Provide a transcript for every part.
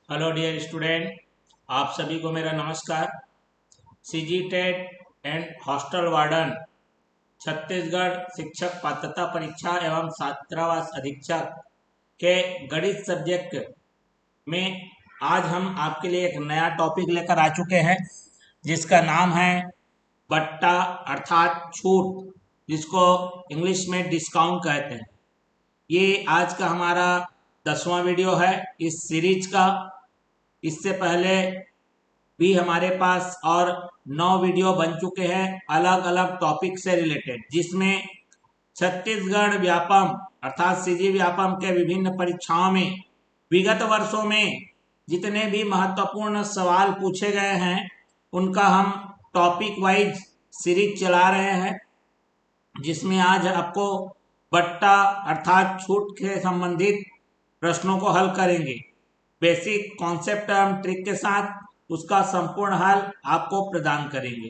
Hello dear student, आप सभी को मेरा नमस्कार। CG TET and hostel warden Chhattisgarh शिक्षक पात्रता परीक्षा एवं छात्रावास अधीक्षक के गणित सब्जेक्ट में आज हम आपके लिए एक नया टॉपिक लेकर आ चुके हैं जिसका नाम है बट्टा अर्थात छूट, जिसको इंग्लिश में डिस्काउंट कहते हैं। ये आज का हमारा 10वां वीडियो है इस सीरीज का। इससे पहले भी हमारे पास और 9 वीडियो बन चुके हैं अलग अलग टॉपिक से रिलेटेड, जिसमें छत्तीसगढ़ व्यापम अर्थात सीजी व्यापम के विभिन्न परीक्षाओं में विगत वर्षों में जितने भी महत्वपूर्ण सवाल पूछे गए हैं उनका हम टॉपिक वाइज सीरीज चला रहे हैं, जिसमें आज आपको बट्टा अर्थात छूट से संबंधित प्रश्नों को हल करेंगे। बेसिक कॉन्सेप्ट एवं ट्रिक के साथ उसका संपूर्ण हल आपको प्रदान करेंगे।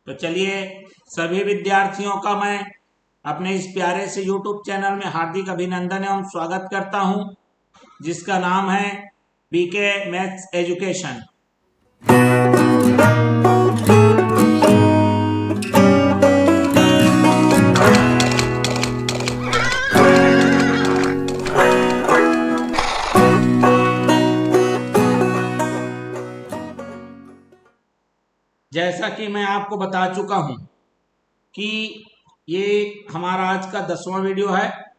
तो चलिए, सभी विद्यार्थियों का मैं अपने इस प्यारे से YouTube चैनल में हार्दिक अभिनंदन एवं स्वागत करता हूं, जिसका नाम है बीके मैथ्स एजुकेशन। जैसा कि मैं आपको बता चुका हूं कि ये हमारा आज का 10वां वीडियो है।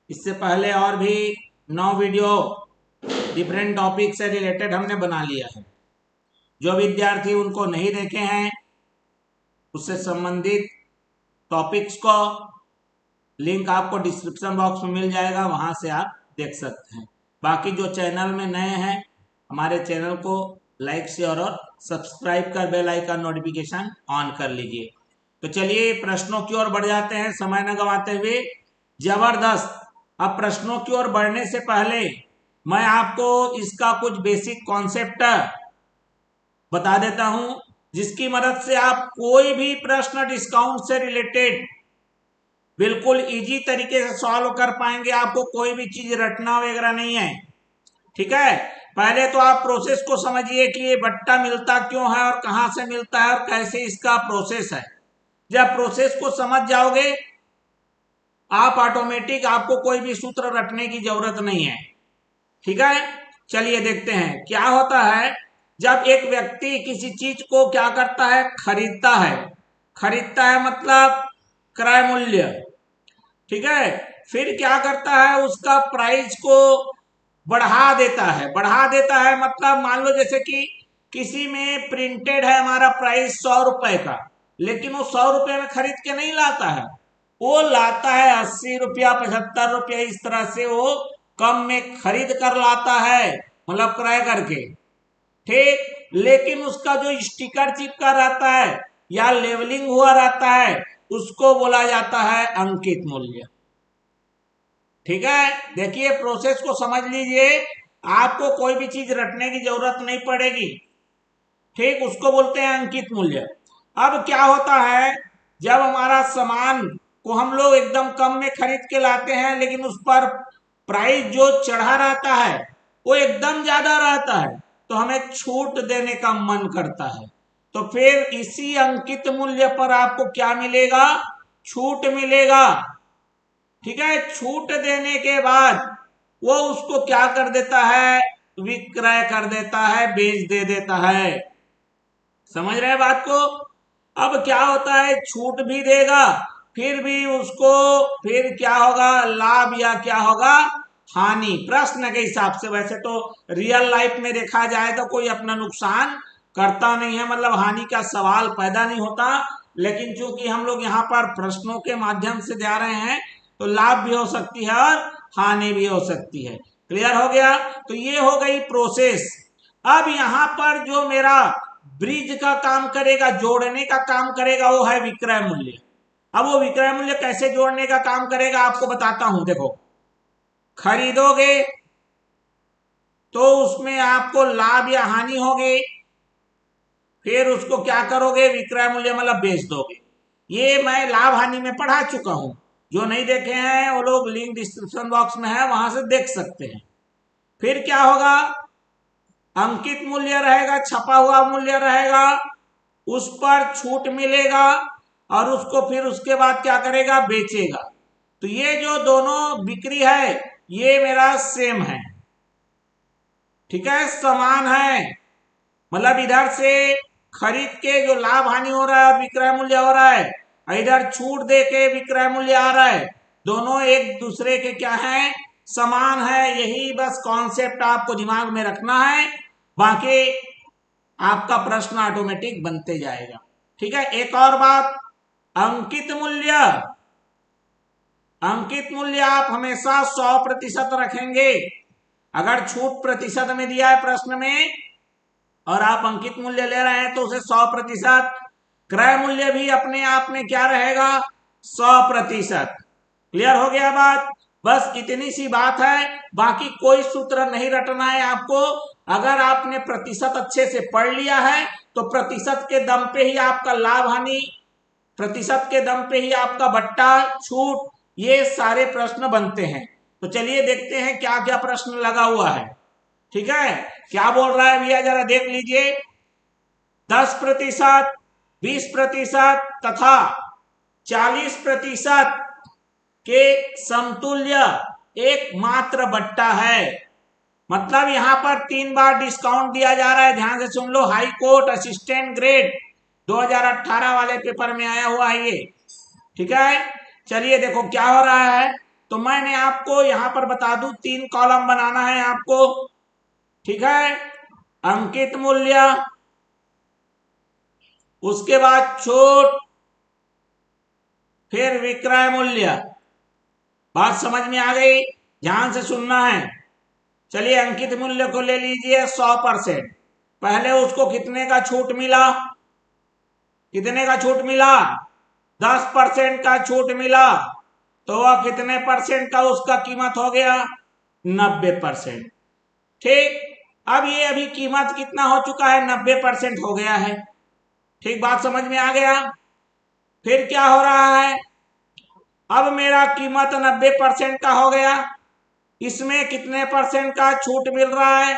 इससे पहले और भी 9 वीडियो डिफरेंट टॉपिक से रिलेटेड हमने बना लिया है। जो विद्यार्थी उनको नहीं देखे हैं उससे संबंधित टॉपिक्स को लिंक आपको डिस्क्रिप्शन बॉक्स में मिल जाएगा, वहां से आप देख सकते हैं। बाकी जो चैनल में नए हैं, हमारे चैनल को लाइक शेयर और सब्सक्राइब कर बेल आइकन नोटिफिकेशन ऑन कर लीजिए। तो चलिए प्रश्नों की ओर बढ़ जाते हैं समय न गंवाते हुए। जबरदस्त। अब प्रश्नों की ओर बढ़ने से पहले मैं आपको इसका कुछ बेसिक कॉन्सेप्ट बता देता हूं, जिसकी मदद से आप कोई भी प्रश्न डिस्काउंट से रिलेटेड बिल्कुल इजी तरीके से सॉल्व कर पाएंगे। आपको कोई भी चीज रटना वगैरह नहीं है, ठीक है। पहले तो आप प्रोसेस को समझिए कि ये बट्टा मिलता क्यों है और कहां से मिलता है और कैसे इसका प्रोसेस है। जब प्रोसेस को समझ जाओगे आप ऑटोमेटिक, आपको कोई भी सूत्र रटने की जरूरत नहीं है, ठीक है। चलिए देखते हैं क्या होता है जब एक व्यक्ति किसी चीज को क्या करता है, खरीदता है। खरीदता है मतलब क्रय मूल्य, ठीक है। फिर क्या करता है, उसका प्राइस को बढ़ा देता है। बढ़ा देता है मतलब मान लो जैसे कि किसी में प्रिंटेड है हमारा प्राइस 100 रुपए का, लेकिन वो 100 रुपए में खरीद के नहीं लाता है, वो लाता है 80 रुपया 75 रुपया, इस तरह से वो कम में खरीद कर लाता है, मतलब क्रय करके, ठीक। लेकिन उसका जो स्टिकर चिपका रहता है या लेवलिंग हुआ रहता है उसको बोला जाता है अंकित मूल्य, ठीक है। देखिए प्रोसेस को समझ लीजिए, आपको कोई भी चीज रटने की जरूरत नहीं पड़ेगी, ठीक। उसको बोलते हैं अंकित मूल्य। अब क्या होता है, जब हमारा सामान को हम लोग एकदम कम में खरीद के लाते हैं, लेकिन उस पर प्राइस जो चढ़ा रहता है वो एकदम ज्यादा रहता है, तो हमें छूट देने का मन करता है। तो फिर इसी अंकित मूल्य पर आपको क्या मिलेगा, छूट मिलेगा, ठीक है। छूट देने के बाद वो उसको क्या कर देता है, विक्रय कर देता है, बेच दे देता है। समझ रहे हैं बात को। अब क्या होता है, छूट भी देगा, फिर भी उसको फिर क्या होगा, लाभ या क्या होगा, हानि। प्रश्न के हिसाब से, वैसे तो रियल लाइफ में देखा जाए तो कोई अपना नुकसान करता नहीं है, मतलब हानि का सवाल पैदा नहीं होता, लेकिन चूंकि हम लोग यहाँ पर प्रश्नों के माध्यम से जा रहे हैं तो लाभ भी हो सकती है और हानि भी हो सकती है। क्लियर हो गया। तो ये हो गई प्रोसेस। अब यहां पर जो मेरा ब्रिज का काम करेगा, जोड़ने का काम करेगा, वो है विक्रय मूल्य। अब वो विक्रय मूल्य कैसे जोड़ने का काम करेगा आपको बताता हूं। देखो, खरीदोगे तो उसमें आपको लाभ या हानि होगी, फिर उसको क्या करोगे, विक्रय मूल्य मतलब बेच दोगे। ये मैं लाभ हानि में पढ़ा चुका हूं, जो नहीं देखे हैं वो लोग लिंक डिस्क्रिप्शन बॉक्स में है, वहां से देख सकते हैं। फिर क्या होगा, अंकित मूल्य रहेगा, छपा हुआ मूल्य रहेगा, उस पर छूट मिलेगा और उसको फिर उसके बाद क्या करेगा, बेचेगा। तो ये जो दोनों बिक्री है ये मेरा सेम है, ठीक है, समान है। मतलब इधर से खरीद के जो लाभ हानि हो रहा है विक्रय मूल्य हो रहा है, इधर छूट दे के विक्रय मूल्य आ रहा है, दोनों एक दूसरे के क्या है, समान है। यही बस कॉन्सेप्ट आपको दिमाग में रखना है, बाकी आपका प्रश्न ऑटोमेटिक बनते जाएगा। ठीक है, एक और बात, अंकित मूल्य, अंकित मूल्य आप हमेशा 100% रखेंगे। अगर छूट प्रतिशत में दिया है प्रश्न में और आप अंकित मूल्य ले रहे हैं तो उसे 100%, क्रय मूल्य भी अपने आप में क्या रहेगा, 100%। क्लियर हो गया बात? बस इतनी सी बात है, बाकी कोई सूत्र नहीं रटना है आपको। अगर आपने प्रतिशत अच्छे से पढ़ लिया है तो प्रतिशत के दम पे ही आपका लाभ हानि, प्रतिशत के दम पे ही आपका बट्टा, छूट, ये सारे प्रश्न बनते हैं। तो चलिए देखते हैं क्या क्या प्रश्न लगा हुआ है। ठीक है, क्या बोल रहा है भैया, जरा देख लीजिए। 10%, 20% तथा 40% के समतुल्य एकमात्र बट्टा है। मतलब यहां पर 3 बार डिस्काउंट दिया जा रहा है, ध्यान से सुन लो। हाई कोर्ट असिस्टेंट ग्रेड 2018 वाले पेपर में आया हुआ है ये। ठीक है, चलिए देखो क्या हो रहा है। तो मैंने आपको यहां पर बता दूं, 3 कॉलम बनाना है आपको। ठीक है, अंकित मूल्य, उसके बाद छूट, फिर विक्रय मूल्य। बात समझ में आ गई? ध्यान से सुनना है। चलिए अंकित मूल्य को ले लीजिए 100%। पहले उसको कितने का छूट मिला, कितने का छूट मिला, 10% का छूट मिला। तो वह कितने परसेंट का उसका कीमत हो गया, 90%। ठीक, अब ये अभी कीमत कितना हो चुका है, 90% हो गया है। ठीक, बात समझ में आ गया? फिर क्या हो रहा है, अब मेरा कीमत 90% का हो गया, इसमें कितने परसेंट का छूट मिल रहा है,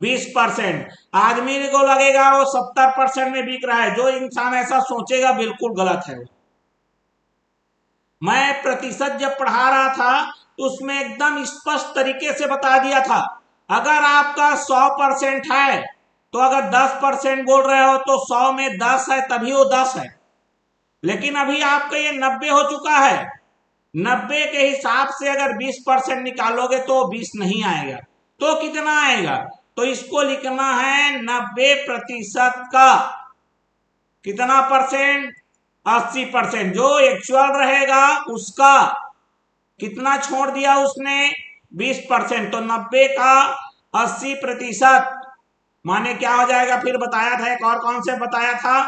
20%। आदमी को लगेगा वो 70% में बिक रहा है। जो इंसान ऐसा सोचेगा बिल्कुल गलत है। मैं प्रतिशत जब पढ़ा रहा था तो उसमें एकदम स्पष्ट तरीके से बता दिया था, अगर आपका 100% है तो अगर 10% बोल रहे हो तो 100 में 10 है तभी वो 10 है। लेकिन अभी आपका ये 90 हो चुका है, 90 के हिसाब से अगर 20% निकालोगे तो 20 नहीं आएगा। तो कितना आएगा, तो इसको लिखना है 90% का कितना परसेंट, 80%। जो एक्चुअल रहेगा उसका कितना छोड़ दिया उसने, 20%। तो 90 का 80% माने क्या हो जाएगा, फिर बताया था, एक और कॉन्सेप्ट बताया था।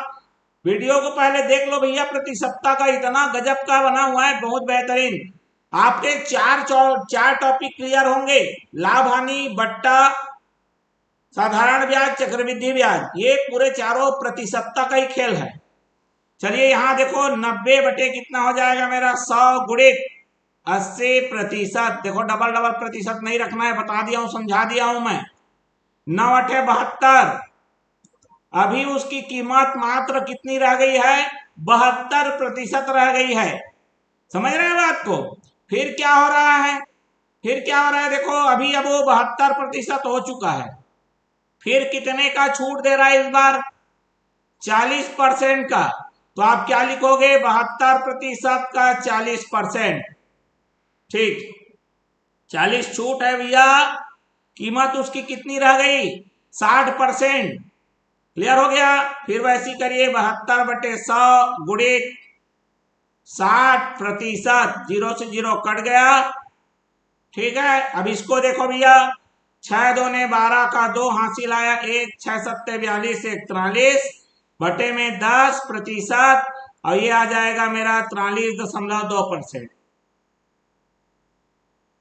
वीडियो को पहले देख लो भैया, प्रतिशतता का इतना गजब का बना हुआ है, बहुत बेहतरीन। आपके चार टॉपिक क्लियर होंगे, लाभ हानि, बट्टा, साधारण ब्याज, चक्रवृद्धि ब्याज, ये पूरे चारों प्रतिशतता का ही खेल है। चलिए यहां देखो, 90 बटे कितना हो जाएगा मेरा, 100 गुणित 80%। देखो डबल डबल प्रतिशत नहीं रखना है, बता दिया हूं, समझा दिया हूं मैं। 9×8 = 72। अभी उसकी कीमत मात्र कितनी रह गई है, 72% रह गई है। समझ रहे हैं बात को? फिर क्या हो रहा है, फिर क्या हो रहा है, देखो अभी अब वो 72% हो चुका है। फिर कितने का छूट दे रहा है इस बार, 40% का। तो आप क्या लिखोगे, 72% का 40%। ठीक, 40 छूट है भैया, कीमत उसकी कितनी रह गई, 60%। क्लियर हो गया? फिर वैसी करिए, 72/100 गुणित 60%, 0 से 0 कट गया। ठीक है, अब इसको देखो भैया, 6 दूने 12 का 2 हासिल आया, 1 6 7 42 1 43 बटे में 10%, और ये आ जाएगा मेरा 43.2%।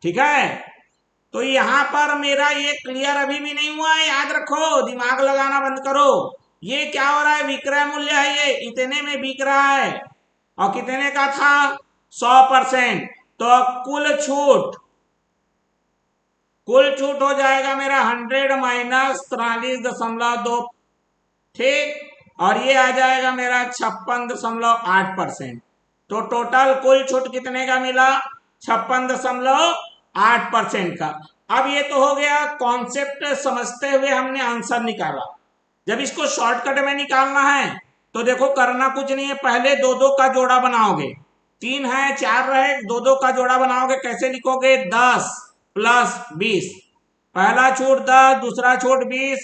ठीक है, तो यहां पर मेरा ये क्लियर अभी भी नहीं हुआ है, याद रखो, दिमाग लगाना बंद करो। ये क्या हो रहा है, विक्रय मूल्य है, ये इतने में बिक रहा है और कितने का था, 100%। तो कुल छूट, कुल छूट हो जाएगा मेरा 100 माइनस 43.2, ठीक। और ये आ जाएगा मेरा 56.8%। तो टोटल कुल छूट कितने का मिला? 56.8% का। अब ये तो हो गया कॉन्सेप्ट समझते हुए हमने आंसर निकाला। जब इसको शॉर्टकट में निकालना है तो देखो करना कुछ नहीं है, पहले दो दो का जोड़ा बनाओगे, 3 है 4 रहे, दो दो का जोड़ा बनाओगे। कैसे लिखोगे? 10 प्लस 20, पहला छूट 10, दूसरा छूट 20,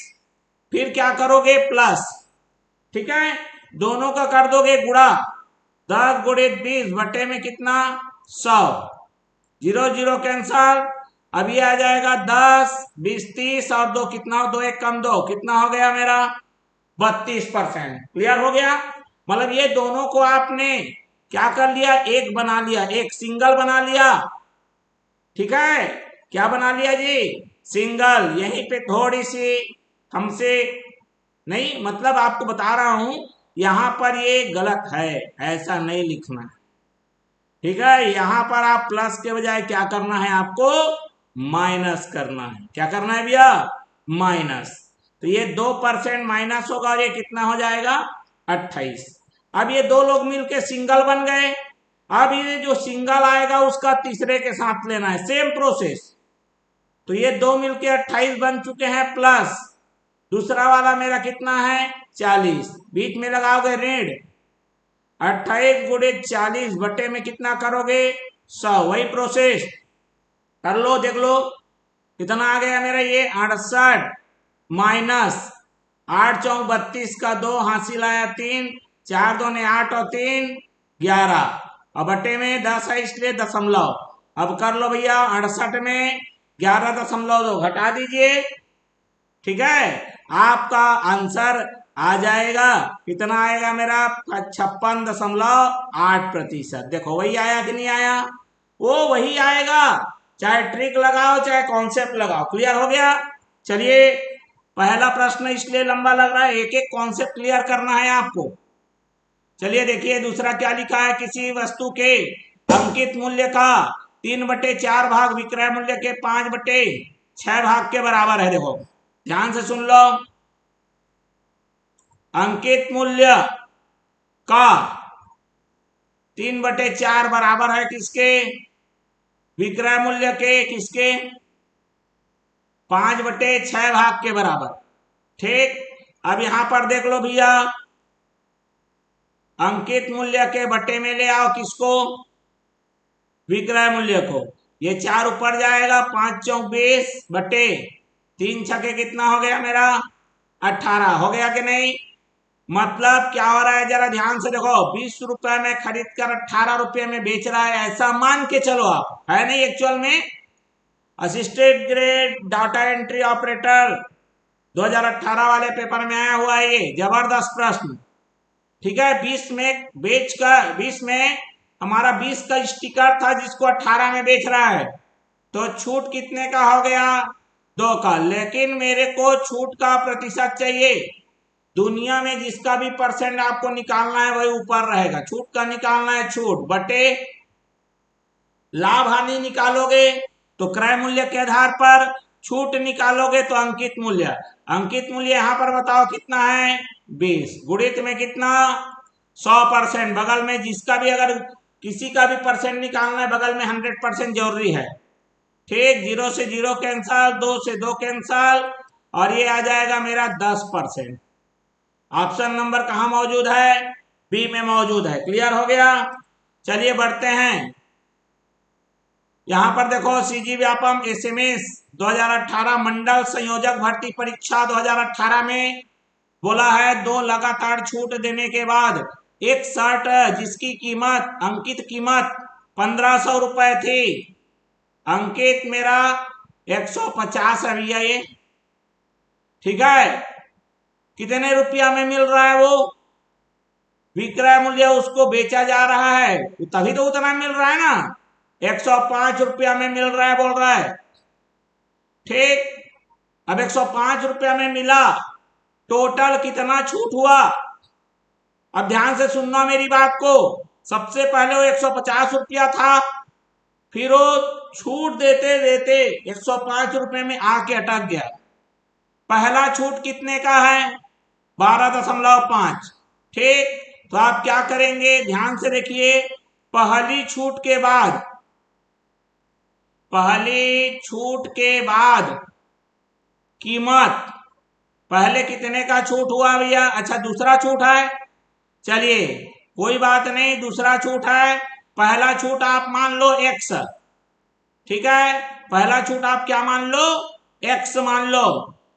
फिर क्या करोगे? प्लस, ठीक है, दोनों का कर दोगे गुणा, 10 गुणित 20 बटे में कितना? 100, 0 0 कैंसल। अब ये आ जाएगा 10 20 30 और 2 कितना? 2 1 कम 2 कितना हो गया मेरा? 32%। क्लियर हो गया? मतलब ये दोनों को आपने क्या कर लिया? एक बना लिया, एक सिंगल बना लिया, ठीक है। क्या बना लिया जी? सिंगल। यहीं पे थोड़ी सी हमसे नहीं, मतलब आपको बता रहा हूं यहां पर ये गलत है, ऐसा नहीं लिखना है, ठीक है। यहां पर आप प्लस के बजाय क्या करना है? आपको माइनस करना है। क्या करना है भैया? माइनस। तो ये 2% माइनस होगा और ये कितना हो जाएगा? 28। अब ये दो लोग मिलके सिंगल बन गए। अब ये जो सिंगल आएगा उसका तीसरे के साथ लेना है, सेम प्रोसेस। तो ये दो मिलके 28 बन चुके हैं, प्लस दूसरा वाला मेरा कितना है? 40, बीच में लगाओगे ऋण, 28 गुणित 40 बटे में कितना करोगे? 100। वही प्रोसेस कर लो, देख लो कितना आ गया मेरा। ये 68 माइनस 8 चौक 32 का 2 हासिल आया 3, 4 2 ने 8 और 3 11, और बटे में 10 है इसलिए दशमलव। अब कर लो भैया, 68 में 11.2 घटा दीजिए, ठीक है। आपका आंसर आ जाएगा, कितना आएगा मेरा? 56.8%। देखो वही आया कि नहीं आया? वो वही आएगा, चाहे ट्रिक लगाओ चाहे कॉन्सेप्ट लगाओ। क्लियर हो गया? चलिए, पहला प्रश्न इसलिए लंबा लग रहा है, एक एक कॉन्सेप्ट क्लियर करना है आपको। चलिए देखिए दूसरा क्या लिखा है। किसी वस्तु के अंकित मूल्य का 3/4 भाग विक्रय मूल्य के 5/6 भाग के बराबर है। देखो ध्यान से सुन लो, अंकित मूल्य का 3/4 बराबर है किसके? विक्रय मूल्य के किसके? 5/6 भाग के बराबर, ठीक। अब यहां पर देख लो भैया, अंकित मूल्य के बटे में ले आओ किसको? विक्रय मूल्य को। ये 4 ऊपर जाएगा, 5 चौक 20 बटे 3 छके कितना हो गया मेरा? 18 हो गया कि नहीं? मतलब क्या हो रहा है जरा ध्यान से देखो, 20 रुपए में खरीद कर 18 रुपए में बेच रहा है, ऐसा मान के चलो आप, है नहीं एक्चुअल में। Assistant grade data entry operator 2018 वाले पेपर में आया हुआ है ये जबरदस्त प्रश्न, ठीक है। 20 में बेचकर 20 में हमारा 20 का स्टिकर था जिसको 18 में बेच रहा है, तो छूट कितने का हो गया? 2 का। लेकिन मेरे को छूट का प्रतिशत चाहिए। दुनिया में जिसका भी परसेंट आपको निकालना है वही ऊपर रहेगा। छूट का निकालना है, छूट बटे लाभ हानि निकालोगे तो क्रय मूल्य के आधार पर, छूट निकालोगे तो अंकित मूल्य। अंकित मूल्य यहां पर बताओ कितना है? 20 गुणित में कितना? 100%। बगल में जिसका भी अगर किसी का भी परसेंट निकालना है बगल में 100% जरूरी है, ठीक। 0 से 0 कैंसल, 2 से 2 कैंसल, और ये आ जाएगा मेरा 10%। ऑप्शन नंबर कहां मौजूद है? बी में मौजूद है। क्लियर हो गया? चलिए बढ़ते हैं। यहां पर देखो, सीजी व्यापम एसएमएस 2018 मंडल संयोजक भर्ती परीक्षा 2018 में बोला है 2 लगातार छूट देने के बाद एक शर्ट जिसकी कीमत अंकित कीमत 1500 रुपए थी, अंकित मेरा 150 है भैया ये, ठीक है। कितने रुपया में मिल रहा है? वो विक्रय मूल्य उसको बेचा जा रहा है तभी तो उतना मिल रहा है ना, 105 रुपया में मिल रहा है बोल रहा है, ठीक। अब 105 रुपया में मिला, टोटल कितना छूट हुआ? अब ध्यान से सुनना मेरी बात को। सबसे पहले वो 150 रुपया था, फिर वो छूट देते देते 105 रुपए में आके अटक गया। पहला छूट कितने का है? 12.5। ठीक, तो आप क्या करेंगे, ध्यान से देखिए। पहली छूट के बाद कीमत, पहले कितने का छूट हुआ भैया? अच्छा, दूसरा छूट है, चलिए कोई बात नहीं, दूसरा छूट है। पहला छूट आप मान लो x, ठीक है, पहला छूट आप क्या मान लो? x मान लो।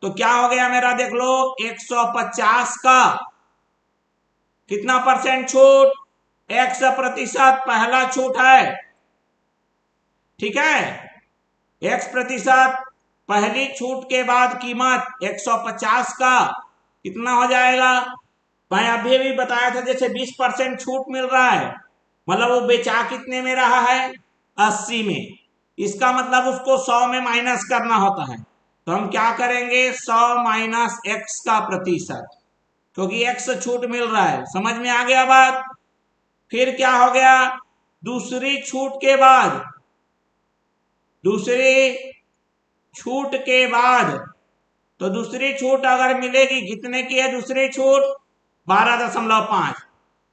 तो क्या हो गया मेरा, देख लो, 150 का कितना परसेंट छूट? 100% पहला छूट है, ठीक है, 1% पहली छूट के बाद कीमत 150 का कितना हो जाएगा? मैं अभी बताया था, जैसे 20% छूट मिल रहा है, मतलब वो बेचा कितने में रहा है? 80 में। इसका मतलब उसको 100 में माइनस करना होता है। तो हम क्या करेंगे, 100 माइनस x का प्रतिशत, क्योंकि x छूट मिल रहा है। समझ में आ गया बात? फिर क्या हो गया, दूसरी छूट के बाद, तो दूसरी छूट अगर मिलेगी, कितने की है दूसरी छूट? 12.5।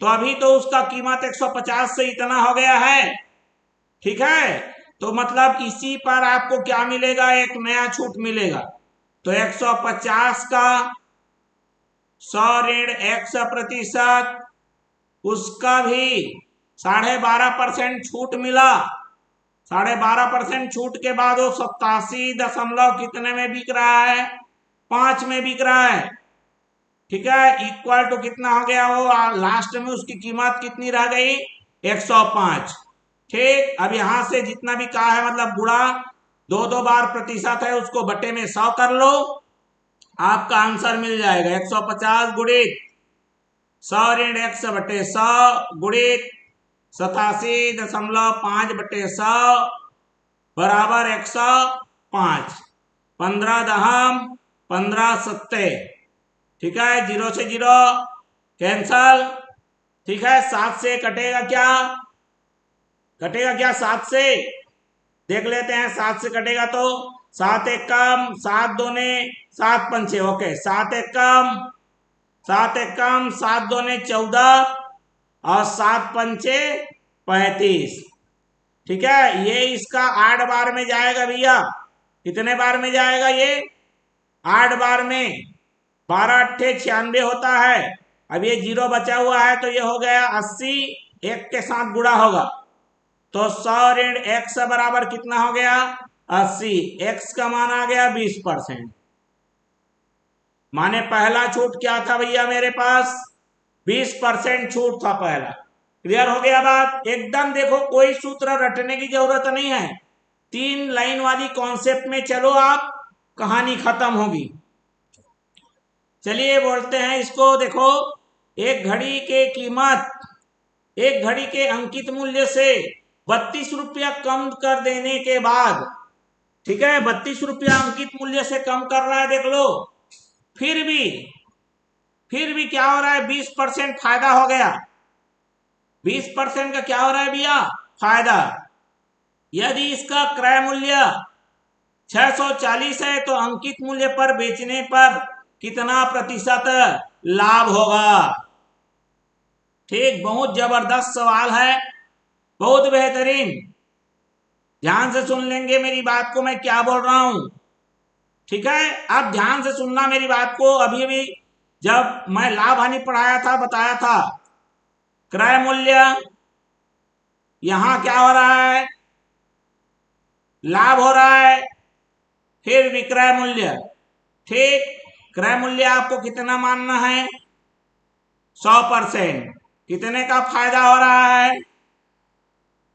तो अभी तो उसका कीमत 150 से इतना हो गया है, ठीक है, तो मतलब इसी पर आपको क्या मिलेगा, एक नया छूट मिलेगा। तो 150 का 100 ऋण x%, उसका भी 12.5% छूट मिला। 12.5% छूट के बाद वो 87 कितने में बिक रहा है? 5 में बिक रहा है, ठीक है, इक्वल टू कितना हो गया, वो लास्ट में उसकी कीमत कितनी रह गई? 105। ठीक, अब यहां से जितना भी कहा है, मतलब गुणा दो बार प्रतिशत है, उसको बटे में 100 कर लो, आपका आंसर मिल जाएगा। 150 गुणित 100 ऋण x बटे 100 गुणित 87.5 बटे 100 बराबर 105। 15 दहम 15 सत्ते, ठीक है, 0 से 0 कैंसल, ठीक है, 7 से कटेगा क्या? 7 से, देख लेते हैं, 7 से कटेगा तो 7 एक कम, 7 दूने 7 पंचे, ओके, 7 एक कम 7 दूने 14 और 7 पंचे 35, ठीक है। ये इसका 8 बार में जाएगा भैया। कितने बार में जाएगा ये? 8 बार में। 12 अट्ठे 96 होता है। अब ये 0 बचा हुआ है, तो ये हो गया 80, एक के साथ गुणा होगा, तो 100 ऋण x बराबर कितना हो गया? 80। x का मान आ गया 20%। माने पहला छूट क्या था भैया मेरे पास? 20% छूट था पहला। क्लियर हो गया बात? एकदम देखो, कोई सूत्र रटने की जरूरत नहीं है, 3 लाइन वाली कॉन्सेप्ट में चलो आप, कहानी खत्म होगी। चलिए बोलते हैं इसको, देखो, एक घड़ी के अंकित मूल्य से 32 रुपया कम कर देने के बाद, ठीक है, 32 रुपया अंकित मूल्य से कम कर रहा है, देख लो, फिर भी क्या हो रहा है? 20% फायदा हो गया। 20% का क्या हो रहा है भैया? फायदा। यदि इसका क्रय मूल्य 640 है, तो अंकित मूल्य पर बेचने पर कितना प्रतिशत लाभ होगा? ठीक, बहुत जबरदस्त सवाल है, बहुत बेहतरीन। ध्यान से सुन लेंगे मेरी बात को, मैं क्या बोल रहा हूं, ठीक है। अब ध्यान से सुनना मेरी बात को। अभी जब मैं लाभ हानि पढ़ाया था, बताया था, क्रय मूल्य, यहां क्या हो रहा है? लाभ हो रहा है, फिर विक्रय मूल्य, ठीक, क्रय मूल्य आपको कितना मानना है? 100%। कितने का फायदा हो रहा है?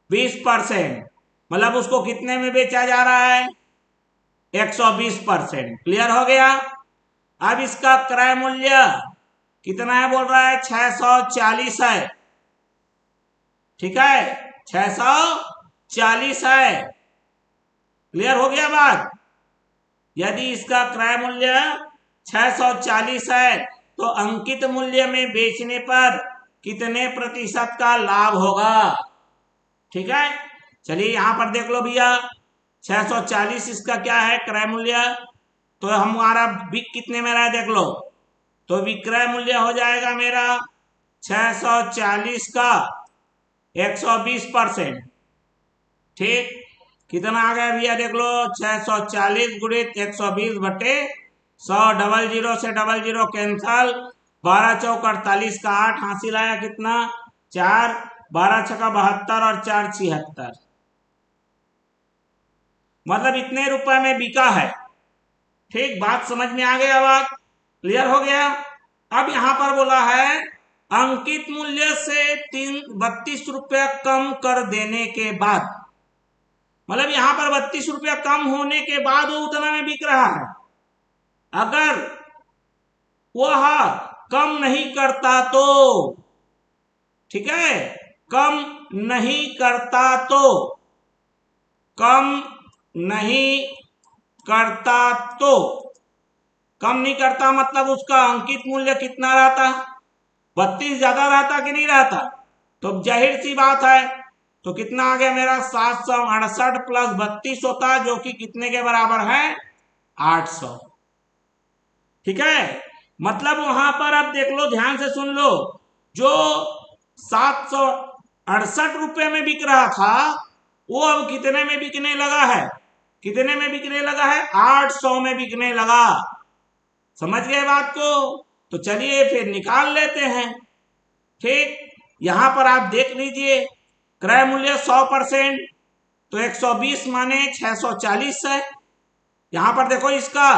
20%। मतलब उसको कितने में बेचा जा रहा है? 120%। क्लियर हो गया? अब इसका क्रय मूल्य कितना है बोल रहा है? 640 है, ठीक है, 640 है। क्लियर हो गया बात? यदि इसका क्रय मूल्य 640 है, तो अंकित मूल्य में बेचने पर कितने प्रतिशत का लाभ होगा? ठीक है, चलिए यहां पर देख लो भैया, 640 इसका क्या है क्रय मूल्य। तो हमारा बिक कितने में रहा है देख लो, तो विक्रय मूल्य हो जाएगा मेरा 640 का 120%। ठीक, कितना आ गया भैया देख लो, 640 गुणित 120 बटे 100, डबल जीरो से डबल जीरो कैंसल, 12 चौक 48 का 8 हासिल आया कितना 4, 12 छका 72 और 4 76, मतलब इतने रुपए में बिका है। ठीक, बात समझ में आ गया, बात क्लियर हो गया। अब यहां पर बोला है अंकित मूल्य से 32 रुपया कम कर देने के बाद, मतलब यहां पर 32 रुपया कम होने के बाद वो उतना में बिक रहा है। अगर वह कम नहीं करता तो, ठीक है, कम नहीं करता तो, कम नहीं करता तो, कम नहीं करता मतलब उसका अंकित मूल्य कितना रहता, 32 ज्यादा रहता कि नहीं रहता, तो जाहिर सी बात है, तो कितना आ गया मेरा 768 प्लस 32 होता, जो कि कितने के बराबर है 800। ठीक है, मतलब वहां पर अब देख लो, ध्यान से सुन लो, जो 768 रुपए में बिक रहा था वो अब कितने में बिकने लगा है, कितने में बिकने लगा है 800 में बिकने लगा। समझ गए बात को, तो चलिए फिर निकाल लेते हैं। ठीक, यहां पर आप देख लीजिए, क्रय मूल्य 100%, तो 120 माने 640 है। यहां पर देखो इसका,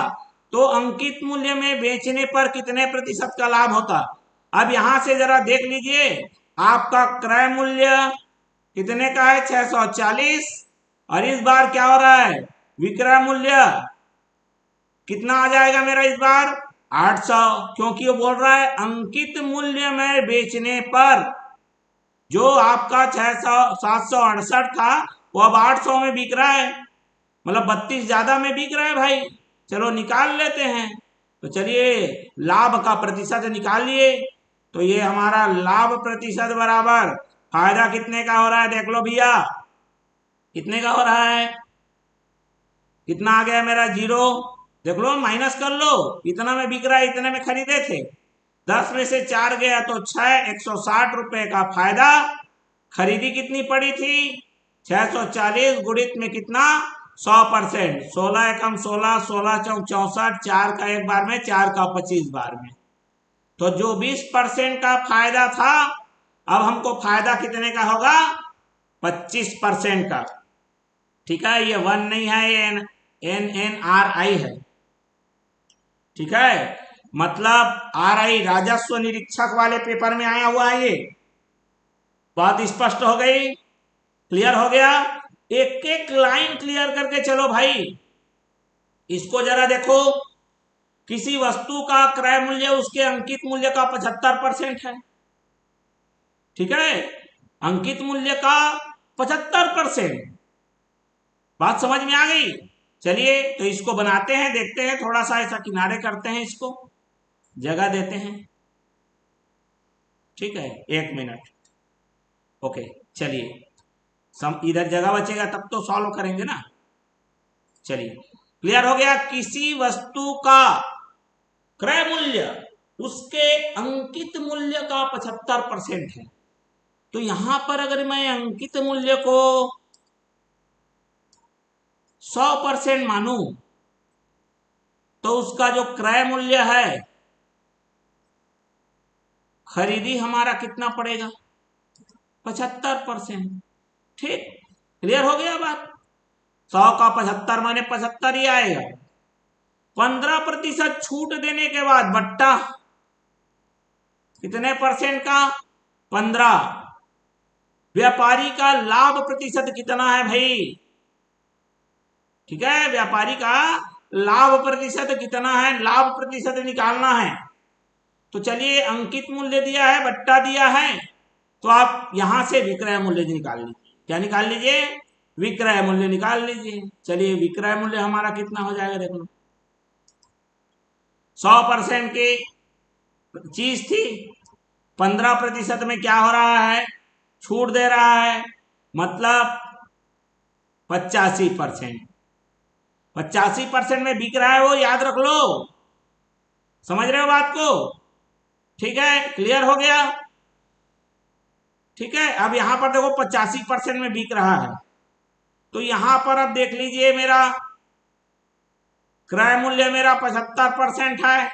तो अंकित मूल्य में बेचने पर कितने प्रतिशत का लाभ होता। अब यहां से जरा देख लीजिए, आपका क्रय मूल्य कितने का है 640, और इस बार क्या हो रहा है विक्रय मूल्य कितना आ जाएगा मेरा इस बार 800, क्योंकि वो बोल रहा है अंकित मूल्य में बेचने पर जो आपका 768 था वो अब 800 में बिक रहा है, मतलब 32 ज्यादा में बिक रहा है भाई। चलो निकाल लेते हैं, तो चलिए लाभ का प्रतिशत निकाल लिए, तो ये हमारा लाभ प्रतिशत बराबर फायदा कितने का हो रहा है देख लो भैया, कितने का हो रहा है, कितना आ गया मेरा 0, देख लो माइनस कर लो, इतना में बिक रहा है, इतने में खरीदे थे, 10 में से 4 गया तो 6, 160 रुपए का फायदा। खरीदी कितनी पड़ी थी 640 गुणित में कितना 100%, 16 एकम 16, 16 चौक 64, 4 का एक बार में, 4 का 25 बार में, तो जो 20% का फायदा था अब हमको फायदा कितने का होगा 25% का। ठीक है, ये 1 नहीं है, ये NNRI है। ठीक है, मतलब RI राजस्व निरीक्षक वाले पेपर में आया हुआ है, ये बात स्पष्ट हो गई, क्लियर हो गया। एक एक लाइन क्लियर करके चलो भाई, इसको जरा देखो, किसी वस्तु का क्रय मूल्य उसके अंकित मूल्य का 75% है। ठीक है, अंकित मूल्य का 75%, बात समझ में आ गई। चलिए तो इसको बनाते हैं, देखते हैं, थोड़ा सा ऐसा किनारे करते हैं, इसको जगह देते हैं। ठीक है, 1 मिनट, ओके, चलिए इधर जगह बचेगा तब तो सॉल्व करेंगे ना। चलिए क्लियर हो गया, किसी वस्तु का क्रय मूल्य उसके अंकित मूल्य का 75% है, तो यहां पर अगर मैं अंकित मूल्य को 100% मानू तो उसका जो क्रय मूल्य है खरीदी हमारा कितना पड़ेगा 75%। ठीक, क्लियर हो गया बात, 100 का 75 माने 75 ही आएगा, 15% छूट देने के बाद बट्टा कितने परसेंट का 15, व्यापारी का लाभ प्रतिशत कितना है भाई, ठीक है, व्यापारी का लाभ प्रतिशत कितना है, लाभ प्रतिशत निकालना है। तो चलिए अंकित मूल्य दिया है, बट्टा दिया है, तो आप यहां से विक्रय मूल्य निकाल लीजिए, क्या निकाल लीजिए विक्रय मूल्य निकाल लीजिए। चलिए विक्रय मूल्य हमारा कितना हो जाएगा देख लो, 100% की चीज थी, 15% में क्या हो रहा है छूट दे रहा है, मतलब 85%। 85% में बिक रहा है वो, याद रख लो। समझ रहे हो बात को? ठीक है, क्लियर हो गया? ठीक है, अब यहां पर देखो 85% में बिक रहा है, तो यहां पर अब देख लीजिए मेरा क्रय मूल्य मेरा 75% है,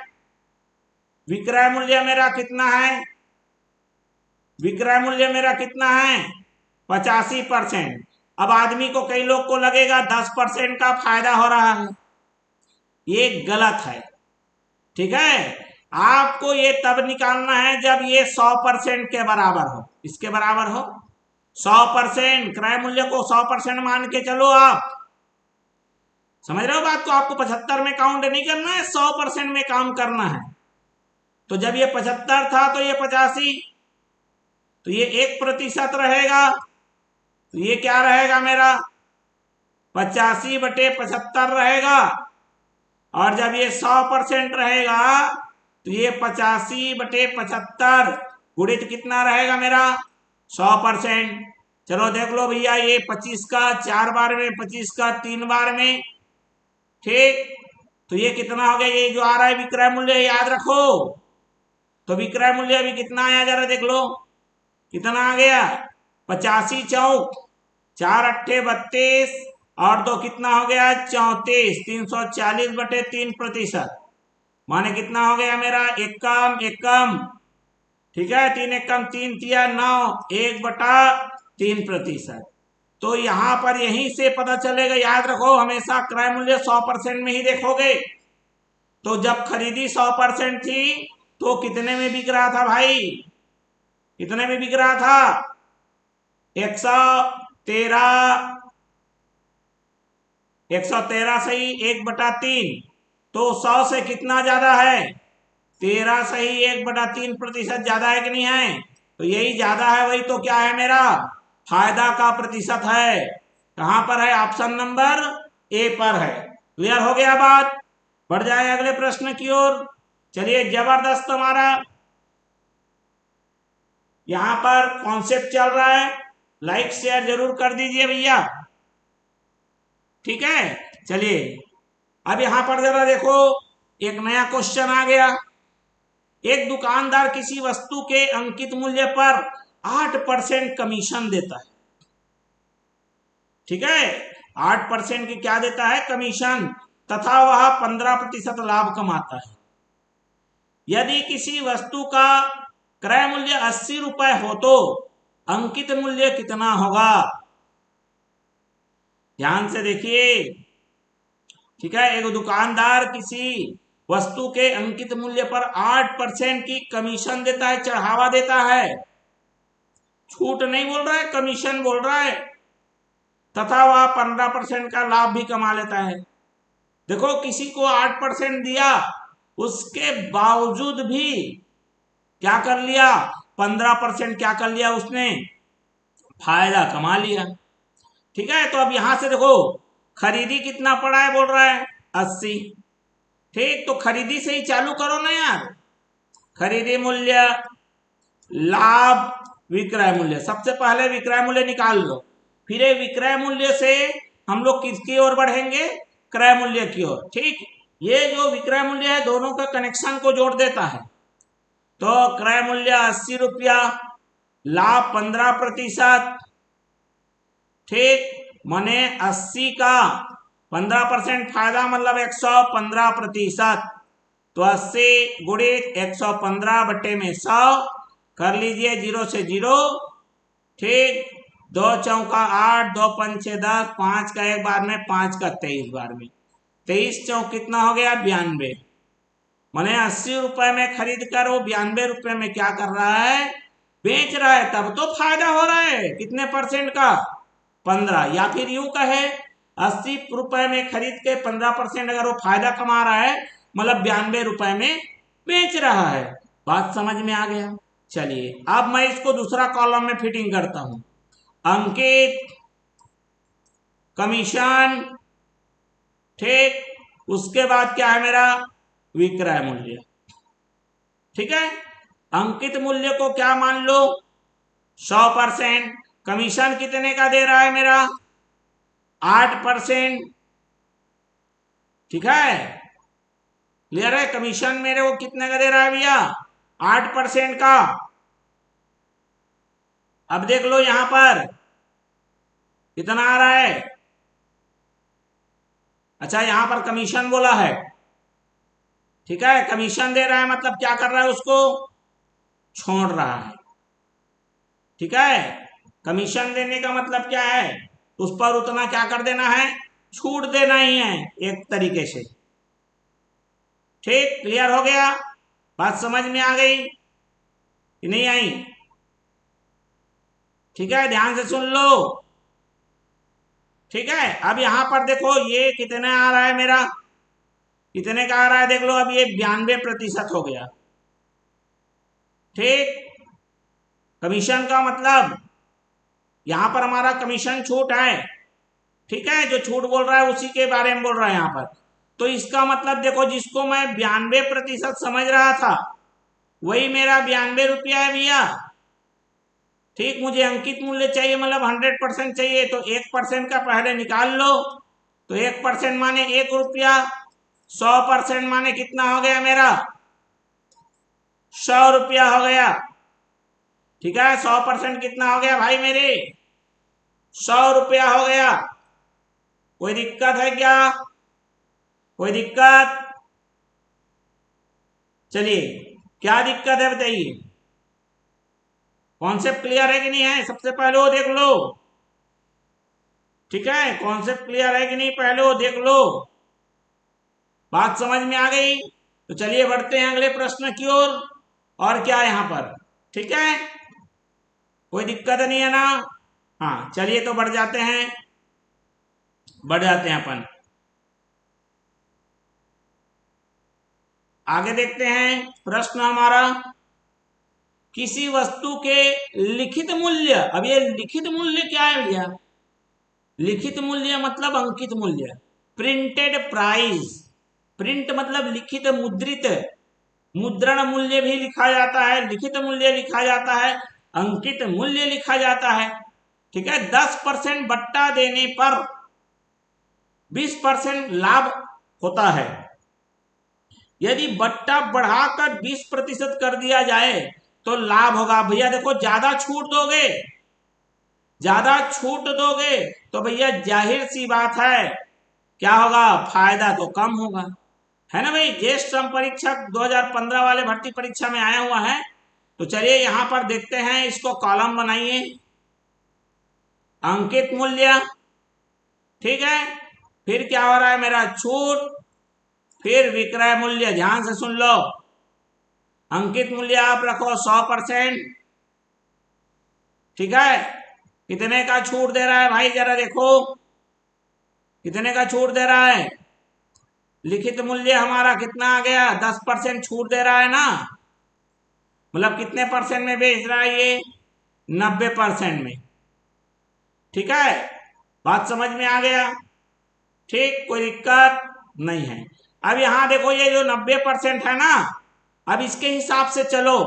विक्रय मूल्य मेरा कितना है? विक्रय मूल्य मेरा कितना है? 85%। अब आदमी को, कई लोग को लगेगा 10% का फायदा हो रहा है, ये गलत है। ठीक है, आपको ये तब निकालना है जब ये 100% के बराबर हो। इसके बराबर हो 100%, क्रय मूल्य को 100% मान के चलो आप। समझ रहे हो बात को? आपको 75 में काउंट नहीं करना है, 100% में काम करना है। तो जब ये 75 था तो ये 85, तो ये 1% रहेगा, तो ये क्या रहेगा मेरा? 85/75 रहेगा। और जब ये 100% रहेगा तो ये 85/75 गुणित कितना रहेगा मेरा? 100%। चलो देख लो भैया, ये 25 का 4 बार में, 25 का 3 बार में, ठीक। तो ये कितना हो गया? ये जो आ रहा है विक्रय मूल्य, याद रखो। तो विक्रय मूल्य अभी कितना आया जरा देख लो, कितना आ गया? 85 चौक 4 अट्ठे 32 और 2 कितना हो गया? 34। 340/3%, माने कितना हो गया मेरा? एकम एकम, ठीक है, 3 एकम 3 तिया 9, 1/3%। तो यहां पर यहीं से पता चलेगा, याद रखो हमेशा क्रय मूल्य 100% में ही देखोगे। तो जब खरीदी 100% थी तो कितने में बिक रहा था भाई? कितने में बिक रहा था? 113। 113 सही 1/3, तो 100 से कितना ज्यादा है? 13 सही 1/3% ज्यादा है कि नहीं है? तो यही ज्यादा है, वही तो क्या है मेरा? फायदा का प्रतिशत है। कहां पर है? ऑप्शन नंबर ए पर है। क्लियर हो गया बात? बढ़ जाए अगले प्रश्न की ओर। चलिए, जबरदस्त हमारा यहां पर कॉन्सेप्ट चल रहा है, लाइक शेयर जरूर कर दीजिए भैया। ठीक है, चलिए अब यहां पर जरा देखो, एक नया क्वेश्चन आ गया। एक दुकानदार किसी वस्तु के अंकित मूल्य पर 8% कमीशन देता है। ठीक है, 8% की क्या देता है? कमीशन, तथा वह 15% लाभ कमाता है। यदि किसी वस्तु का क्रय मूल्य 80 रुपए हो तो अंकित मूल्य कितना होगा? ध्यान से देखिए। ठीक है, एक दुकानदार किसी वस्तु के अंकित मूल्य पर 8% की कमीशन देता है, चढ़ावा देता है। छूट नहीं बोल रहा है, कमीशन बोल रहा है। तथा वह 15% का लाभ भी कमा लेता है। देखो, किसी को 8% दिया, उसके बावजूद भी क्या कर लिया? 15% क्या कर लिया उसने? फायदा कमा लिया। ठीक है, तो अब यहां से देखो, खरीदी कितना पड़ा है? बोल रहा है 80। ठीक, तो खरीदी से ही चालू करो ना यार। खरीदी मूल्य लाभ विक्रय मूल्य, सबसे पहले विक्रय मूल्य निकाल लो, फिर विक्रय मूल्य से हम लोग किसकी ओर बढ़ेंगे? क्रय मूल्य की ओर। ठीक, ये जो विक्रय मूल्य है दोनों का कनेक्शन को जोड़ देता है। तो क्रय मूल्य 80 रुपया, लाभ 15%। ठीक, माने 80 का 15% फायदा मतलब 115%। तो 80 गुणित 115/100 कर लीजिए, 0 से 0। ठीक, 2 चौका 8, 2 पंचे 10, 5 का एक बार में, 5 का 23 बार में, 23 चौक कितना हो गया? 92। माने 80 रुपए में खरीद कर वो 92 रुपए में क्या कर रहा है? बेच रहा है। तब तो फायदा हो रहा है। कितने परसेंट का? 15। या फिर यूं कहे, 80 रुपए में खरीद के 15% अगर वो फायदा कमा रहा है, मतलब 92 रुपए में बेच रहा है। बात समझ में आ गया? चलिए, अब मैं इसको दूसरा कॉलम में फिटिंग करता हूं। अंकित, कमीशन, ठीक, उसके बाद क्या है मेरा? विक्रय मूल्य। ठीक है, अंकित मूल्य को क्या मान लो? 100%। कमीशन कितने का दे रहा है मेरा? 8%। ठीक है, क्लियर है। कमीशन मेरे को कितने का दे रहा है भैया? 8% का। अब देख लो यहां पर कितना आ रहा है। अच्छा, यहां पर कमीशन बोला है। ठीक है, कमीशन दे रहा है मतलब क्या कर रहा है? उसको छोड़ रहा है। ठीक है, कमीशन देने का मतलब क्या है? उस पर उतना क्या कर देना है? छूट देना ही है एक तरीके से। ठीक, क्लियर हो गया? बात समझ में आ गई कि नहीं आई? ठीक है, ध्यान से सुन लो। ठीक है, अब यहां पर देखो ये कितना आ रहा है मेरा, कितने का आ रहा है देख लो। अब ये 92% हो गया। ठीक, कमीशन का मतलब यहां पर हमारा कमीशन छूट है। ठीक है, जो छूट बोल रहा है उसी के बारे में बोल रहा है यहां पर। तो इसका मतलब देखो, जिसको मैं 92% समझ रहा था वही मेरा 92 रुपया है भैया। ठीक, मुझे अंकित मूल्य चाहिए मतलब 100% चाहिए, तो 1% का पहले निकाल लो। तो 1% माने 1 रुपया, 100% माने कितना हो गया मेरा? 100 रुपया हो गया। ठीक है, 100% कितना हो गया भाई मेरे? 100 रुपया हो गया। कोई दिक्कत है क्या? कोई दिक्कत? चलिए, क्या दिक्कत है बताइए। कॉन्सेप्ट क्लियर है कि नहीं है? सबसे पहले वो देख लो। ठीक है, कॉन्सेप्ट क्लियर है कि नहीं पहले वो देख लो। बात समझ में आ गई? तो चलिए बढ़ते हैं अगले प्रश्न की ओर। और क्या है यहां पर? ठीक है, कोई दिक्कत नहीं है ना? हाँ, चलिए तो बढ़ जाते हैं, बढ़ जाते हैं अपन आगे। देखते हैं प्रश्न हमारा, किसी वस्तु के लिखित मूल्य। अब ये लिखित मूल्य क्या है भैया? लिखित मूल्य मतलब अंकित मूल्य, प्रिंटेड प्राइस। प्रिंट मतलब लिखित, मुद्रित। मुद्रण मूल्य भी लिखा जाता है, लिखित मूल्य लिखा जाता है, अंकित मूल्य लिखा जाता है। ठीक है, 10% बट्टा देने पर 20% लाभ होता है। यदि बट्टा बढ़ाकर 20% कर दिया जाए तो लाभ होगा। भैया देखो, ज्यादा छूट दोगे, ज्यादा छूट दोगे तो भैया जाहिर सी बात है क्या होगा? फायदा तो कम होगा, है ना भाई। ज्येष्ठ परीक्षक 2015 वाले भर्ती परीक्षा में आया हुआ है। तो चलिए यहां पर देखते हैं, इसको कॉलम बनाइए। अंकित मूल्य, ठीक है, फिर क्या हो रहा है मेरा? छूट, फिर विक्रय मूल्य। ध्यान से सुन लो, अंकित मूल्य आप रखो 100%। ठीक है, कितने का छूट दे रहा है भाई? जरा देखो कितने का छूट दे रहा है। लिखित मूल्य हमारा कितना आ गया? 10% छूट दे रहा है ना। मतलब कितने परसेंट में बेच रहा है ये? 90% में। ठीक है, बात समझ में आ गया? ठीक, कोई दिक्कत नहीं है। अब यहां देखो, ये जो 90% है ना, अब इसके हिसाब से चलो,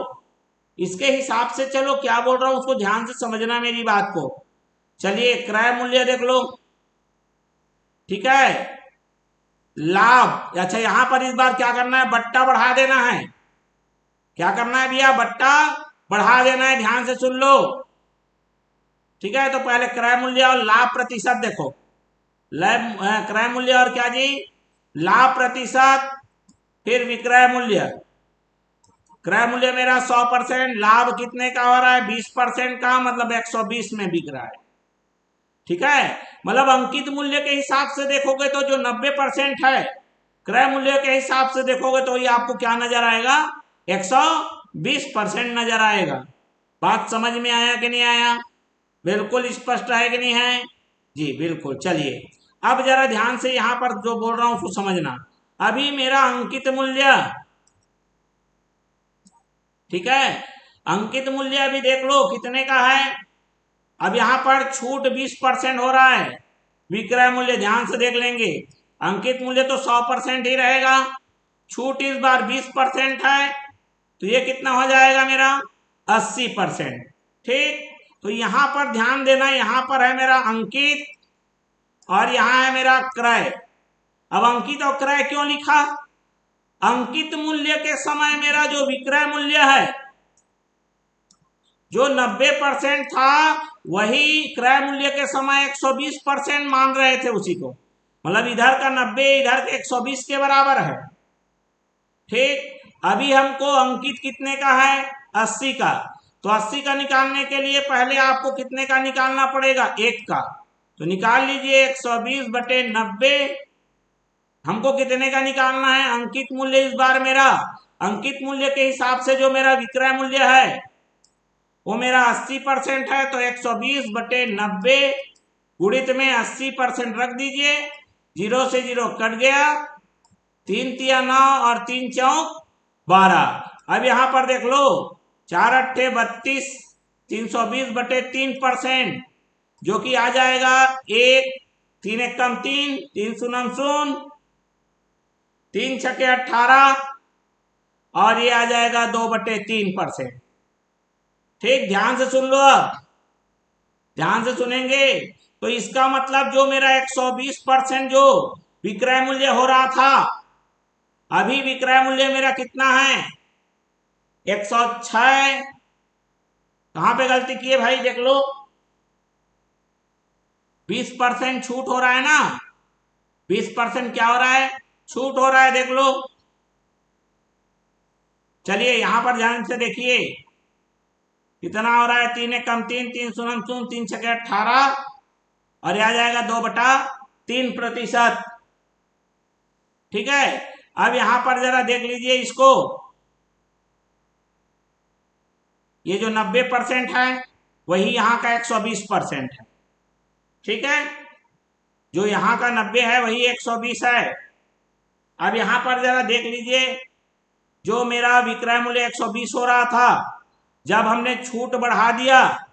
इसके हिसाब से चलो। क्या बोल रहा हूं उसको ध्यान से समझना मेरी बात को। चलिए, क्रय मूल्य देख लो। ठीक है, लाभ। अच्छा, यहां पर इस बार क्या करना है? बट्टा बढ़ा देना है। क्या करना है भैया? बट्टा बढ़ा देना है। ध्यान से सुन लो। ठीक है, तो पहले क्रय मूल्य और लाभ प्रतिशत देखो। क्रय मूल्य और क्या जी? लाभ प्रतिशत, फिर विक्रय मूल्य। क्रय मूल्य मेरा 100%, लाभ कितने का हो रहा है? 20% का, मतलब 120 में बिक रहा है। ठीक है, मतलब अंकित मूल्य के हिसाब से देखोगे तो जो 90% है, क्रय मूल्य के हिसाब से देखोगे तो ये आपको क्या नजर आएगा? 120% नजर आएगा। बात समझ में आया कि नहीं आया? बिल्कुल स्पष्ट है कि नहीं है? जी बिल्कुल। चलिए, अब जरा ध्यान से यहां पर जो बोल रहा हूं उसको समझना। अभी मेरा अंकित मूल्य, ठीक है, अंकित मूल्य अभी देख लो कितने का है। अब यहां पर छूट 20% हो रहा है। विक्रय मूल्य ध्यान से देख लेंगे, अंकित मूल्य तो 100% ही रहेगा, छूट इस बार 20% है, तो ये कितना हो जाएगा मेरा? 80%। ठीक, तो यहां पर ध्यान देना, यहां पर है मेरा अंकित और यहां है मेरा क्रय। अब अंकित और क्रय क्यों लिखा? अंकित मूल्य के समय मेरा जो विक्रय मूल्य है जो 90% था, वही क्रय मूल्य के समय 120% मान रहे थे उसी को, मतलब इधर का 90 इधर के 120 के बराबर है। ठीक, अभी हमको अंकित कितने का है? 80 का। तो 80 का निकालने के लिए पहले आपको कितने का निकालना पड़ेगा? 1 का। तो निकाल लीजिए 120/90। हमको कितने का निकालना है? अंकित मूल्य इस बार मेरा, अंकित मूल्य के हिसाब से जो मेरा विक्रय मूल्य है वो मेरा 80% है। तो 120/90 गुणित में 80% रख दीजिए, 0 से 0 कट गया, 3 तिया 9 और 3 चौक 12। अब यहां पर देख लो, 4 अट्ठे 32, 320/3%, जो कि आ जाएगा 1, 3 एक कम 3, 3 शून्य 0, 3 छके 18 और ये आ जाएगा 2/3%। ठीक, ध्यान से सुन लो। अब ध्यान से सुनेंगे तो इसका मतलब जो मेरा 120% जो विक्रय मूल्य हो रहा था, अभी विक्रय मूल्य मेरा कितना है? 106। कहां पे गलती की है भाई? देख लो, 20% छूट हो रहा है ना, 20% क्या हो रहा है? छूट हो रहा है। देख लो, चलिए यहां पर ध्यान से देखिए कितना हो रहा है। 3 एक कम 3, 3 शून्य 0, 3 छके 18 और यह आ जाएगा 2/3%। ठीक है, अब यहां पर जरा देख लीजिए इसको, ये जो 90% है वही यहां का 120% है। ठीक है, जो यहां का 90 है वही 120 है। अब यहां पर जरा देख लीजिए, जो मेरा विक्रय मूल्य 120 हो रहा था, जब हमने छूट बढ़ा दिया,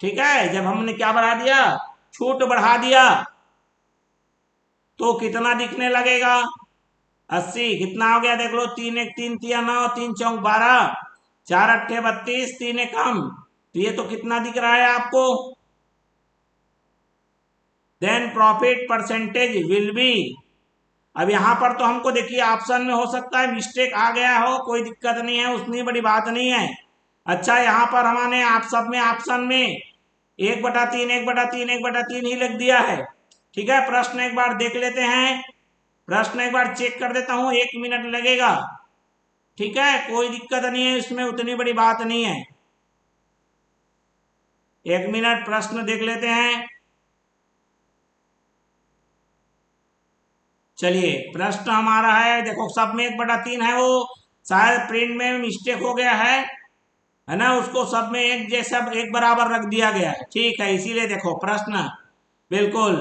ठीक है, जब हमने क्या बढ़ा दिया? छूट बढ़ा दिया, तो कितना दिखने लगेगा? 80। कितना हो गया? देख लो, 3 एक 3 तिया 9, 3 चौक 12, 4 अट्ठे 32, 3 एक कम, तो ये तो कितना दिख रहा है आपको? Then profit percentage will be. अब यहां पर तो हमको देखिए ऑप्शन में हो सकता है मिस्टेक आ गया हो, कोई दिक्कत नहीं है, उतनी बड़ी बात नहीं है। अच्छा, यहां पर हमने आप सब में ऑप्शन में 1/3 1/3 1/3 ही लिख दिया है। ठीक है, प्रश्न एक बार देख लेते हैं, प्रश्न एक बार चेक कर देता हूं, 1 मिनट लगेगा। ठीक है, कोई दिक्कत नहीं है इसमें, उतनी बड़ी बात नहीं है। 1 मिनट प्रश्न देख लेते हैं। चलिए, प्रश्न हमारा है, देखो सब में 1/3 है, वो शायद प्रिंट में मिस्टेक हो गया है ना, उसको सब में एक जैसा एक बराबर रख दिया गया है। ठीक है, इसीलिए देखो प्रश्न बिल्कुल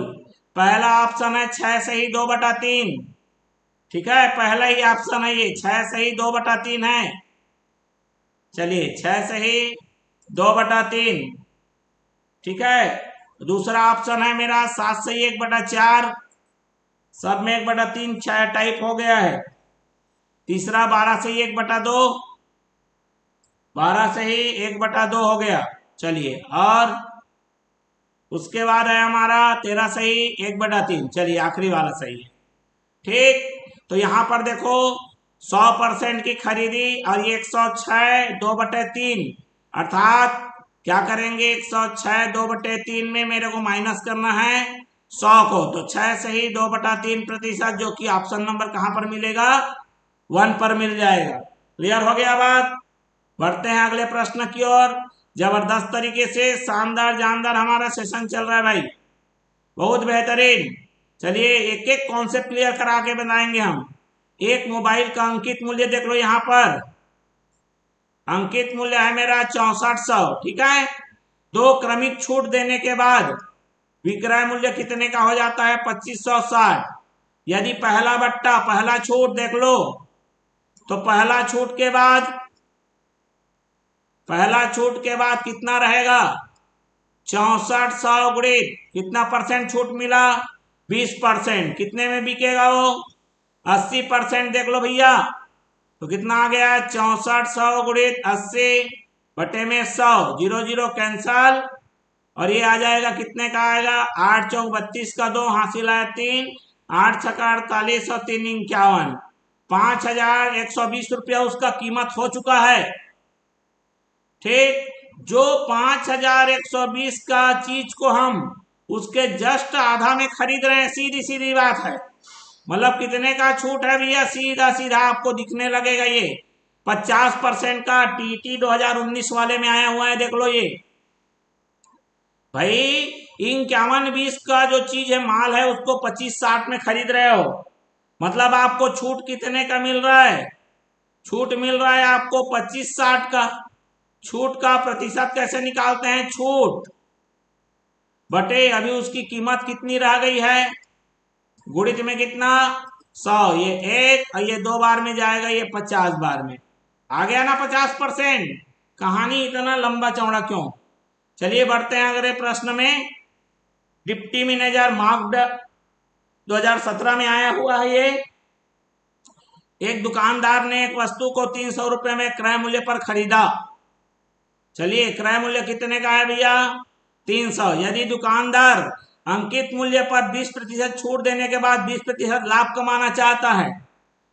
पहला ऑप्शन है 6 सही 2/3। ठीक है, पहला ही ऑप्शन है ये, 6 सही 2/3 है। चलिए, 6 सही 2/3। ठीक है, दूसरा ऑप्शन है मेरा 7 सही 1/4, सब में 1/3 छह टाइप हो गया है। तीसरा 12 सही 1/2, 12 सही 1/2 हो गया। चलिए, और उसके बाद है हमारा 13 सही 1/3। चलिए, आखिरी वाला सही है। ठीक, तो यहां पर देखो 100% की खरीदी और ये 106 2/3, अर्थात क्या करेंगे? 106 2/3 में मेरे को माइनस करना है 100 को, तो 6 सही 2/3%, जो कि ऑप्शन नंबर कहां पर मिलेगा? 1 पर मिल जाएगा। क्लियर हो गया बात? बढ़ते हैं अगले प्रश्न की ओर। जबरदस्त तरीके से शानदार जानदार हमारा सेशन चल रहा है भाई, बहुत बेहतरीन। चलिए, एक एक कॉन्सेप्ट क्लियर करा के बनाएंगे हम। एक मोबाइल का अंकित मूल्य देख लो, यहां पर अंकित मूल्य है मेरा 6400। ठीक है, 2 क्रमिक छूट देने के बाद विक्रय मूल्य कितने का हो जाता है? 2560। यदि पहला बट्टा पहला छूट देख लो, तो पहला छूट के बाद कितना रहेगा? 6400 गुणित कितना परसेंट छूट मिला? 20%। कितने में बिकेगा वो? 80%। देख लो भैया, तो कितना आ गया? 6400 गुणित 80 बटे में 100, 0 0 कैंसल और ये आ जाएगा कितने का आएगा, 8 चौक 32 का 2 हासिल है 3, 8 छक्का 48 और 3 51, 5,120 उसका कीमत हो चुका है। ठीक, जो 5,120 का चीज को हम उसके जस्ट आधा में खरीद रहे हैं, सीधी सीधी बात है। मतलब कितने का छूट है भैया, सीधा सीधा आपको दिखने लगेगा ये 50% का टीटी 2019 वाले में आया हुआ है। देख लो ये भाई, 51-20 का जो चीज है, माल है, उसको 25-60 में खरीद रहे हो, मतलब आपको छूट कितने का मिल रहा है, छूट मिल रहा है आपको 25-60 का। छूट का प्रतिशत कैसे निकालते हैं, छूट बटे अभी उसकी कीमत कितनी रह गई है, गुणित में कितना 100, ये 1 और ये 2 बार में जाएगा, ये 50 बार में आ गया ना 50%। कहानी इतना लंबा चौड़ा क्यों। चलिए बढ़ते हैं अगले प्रश्न में। डिप्टी मैनेजर मार्क्ड 2017 में आया हुआ है ये। एक दुकानदार ने एक वस्तु को 300 रुपए में क्रय मूल्य पर खरीदा। चलिए क्रय मूल्य कितने का है भैया, 300। यदि दुकानदार अंकित मूल्य पर 20% छूट देने के बाद 20% लाभ कमाना चाहता है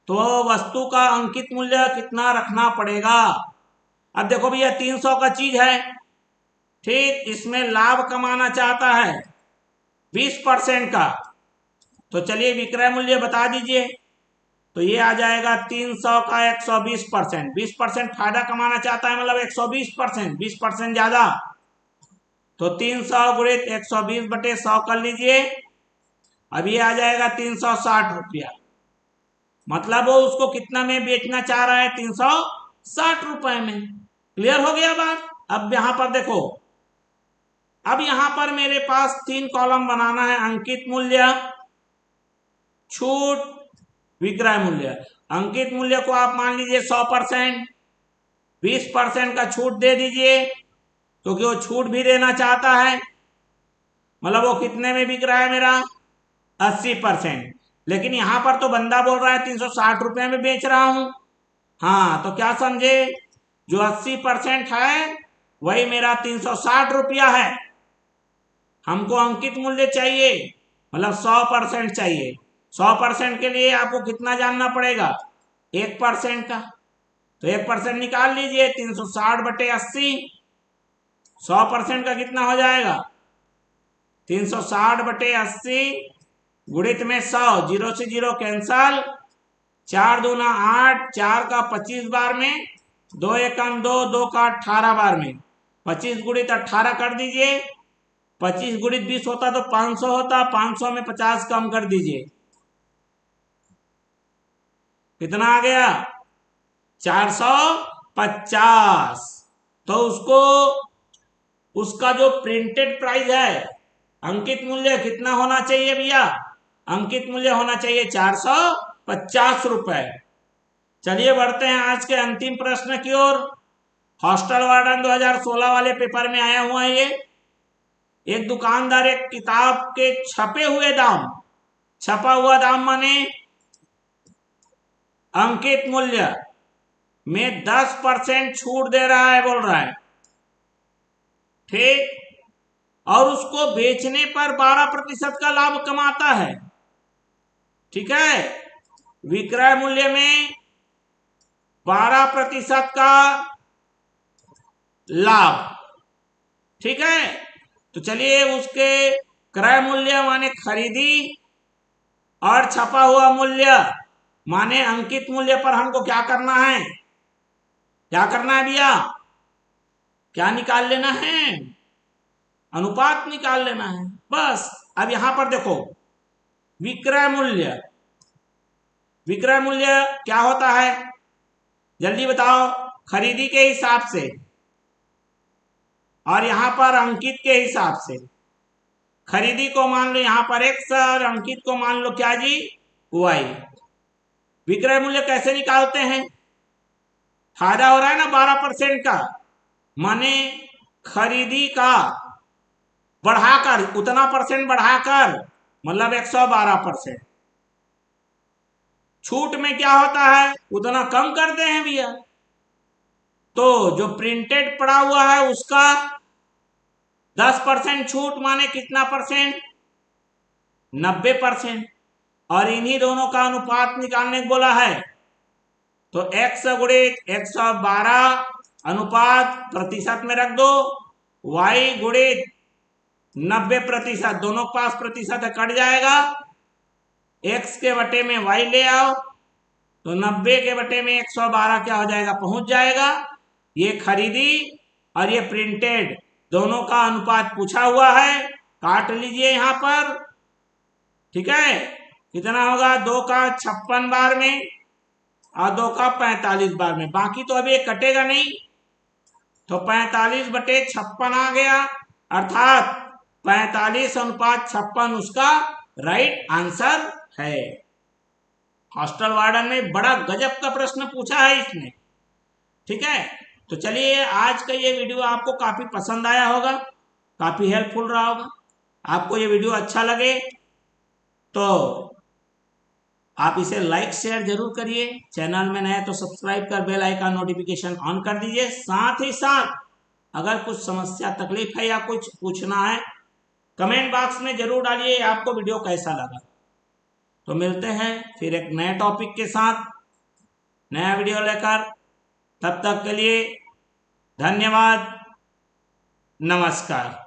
तो वस्तु का अंकित मूल्य कितना रखना पड़ेगा। अब देखो भैया 300 का चीज है, ठीक, इसमें लाभ कमाना चाहता है 20% का, तो चलिए विक्रय मूल्य बता दीजिए। तो ये आ जाएगा 300 का 120%, 20% फायदा कमाना चाहता है मतलब 120%, 20% ज्यादा, तो 300 गुणित 120 बटे 100 कर लीजिए। अब ये आ जाएगा 360 रुपया, मतलब वो उसको कितना में बेचना चाह रहा है, 360 रुपए में। क्लियर हो गया बात। अब यहां पर देखो, अब यहां पर मेरे पास 3 कॉलम बनाना है, अंकित मूल्य, छूट, विक्रय मूल्य। अंकित मूल्य को आप मान लीजिए 100%, 20% का छूट दे दीजिए क्योंकि वो छूट भी देना चाहता है, मतलब वो कितने में बिक रहा है मेरा, 80%। लेकिन यहां पर तो बंदा बोल रहा है 360 रुपए में बेच रहा हूं। हाँ तो क्या समझे, जो 80% है वही मेरा 360 रुपया है। हमको अंकित मूल्य चाहिए, मतलब 100% चाहिए। 100% के लिए आपको कितना जानना पड़ेगा, 1% का, तो 1% निकाल लीजिए, 360 बटे 80, 100% का कितना हो जाएगा, 360 बटे 80 गुणित में 100, 0 से 0 कैंसल, 4 दूना 8, 4 का 25 बार में, 2 एकम 2, 2 का 18 बार में, 25 गुणित 18 कर दीजिए, 25 गुणित 20 होता तो 500 होता, 500 में 50 कम कर दीजिए, कितना आ गया, 450। तो उसको उसका जो प्रिंटेड प्राइस है, अंकित मूल्य कितना होना चाहिए भैया, अंकित मूल्य होना चाहिए 450 रुपए। चलिए बढ़ते हैं आज के अंतिम प्रश्न की ओर। हॉस्टल वार्डन 2016 वाले पेपर में आया हुआ है ये। एक दुकानदार एक किताब के छपे हुए दाम, छपा हुआ दाम माने अंकित मूल्य में 10% छूट दे रहा है, बोल रहा है, ठीक, और उसको बेचने पर 12% का लाभ कमाता है, ठीक है, विक्रय मूल्य में 12% का लाभ, ठीक है। तो चलिए उसके क्रय मूल्य माने खरीदी और छपा हुआ मूल्य माने अंकित मूल्य पर हमको क्या करना है, क्या करना है भैया, क्या निकाल लेना है, अनुपात निकाल लेना है बस। अब यहां पर देखो विक्रय मूल्य, विक्रय मूल्य क्या होता है जल्दी बताओ, खरीदी के हिसाब से और यहां पर अंकित के हिसाब से। खरीदी को मान लो यहां पर x और अंकित को मान लो क्या जी, y। विक्रय मूल्य कैसे निकालते हैं, फायदा हो रहा है ना 12% का, माने खरीदी का बढ़ाकर उतना परसेंट बढ़ाकर, मतलब 112%। छूट में क्या होता है, उतना कम करते हैं भैया, तो जो प्रिंटेड पड़ा हुआ है उसका 10% छूट माने कितना परसेंट? 90%। और इन्हीं दोनों का अनुपात निकालने को बोला है, तो x गुणित 112 अनुपात प्रतिशत में रख दो, y गुणित 90%, दोनों के पास प्रतिशत कट जाएगा, x के बटे में y ले आओ, तो 90 के बटे में 112 क्या हो जाएगा? पहुंच जाएगा। ये खरीदी और ये प्रिंटेड दोनों का अनुपात पूछा हुआ है, काट लीजिए यहां पर। ठीक है, कितना होगा? 2 का 56 बार में और 2 का 45 बार में, बाकी तो अभी ये कटेगा नहीं, तो 45 बटे 56 आ गया, अर्थात 45 अनुपात 56 उसका राइट आंसर है। हॉस्टल वार्डन ने बड़ा गजब का प्रश्न पूछा है इसने। ठीक है, तो चलिए आज का ये वीडियो आपको काफी पसंद आया होगा, काफी हेल्पफुल रहा होगा। आपको ये वीडियो अच्छा लगे तो आप इसे लाइक शेयर जरूर करिए, चैनल में नए तो सब्सक्राइब कर बेल आइकन नोटिफिकेशन ऑन कर दीजिए। साथ ही साथ अगर कुछ समस्या तकलीफ है या कुछ पूछना है, कमेंट बॉक्स में जरूर डालिए आपको वीडियो कैसा लगा। तो मिलते हैं फिर एक नए टॉपिक के साथ, नया वीडियो लेकर। तब तक के लिए धन्यवाद, नमस्कार।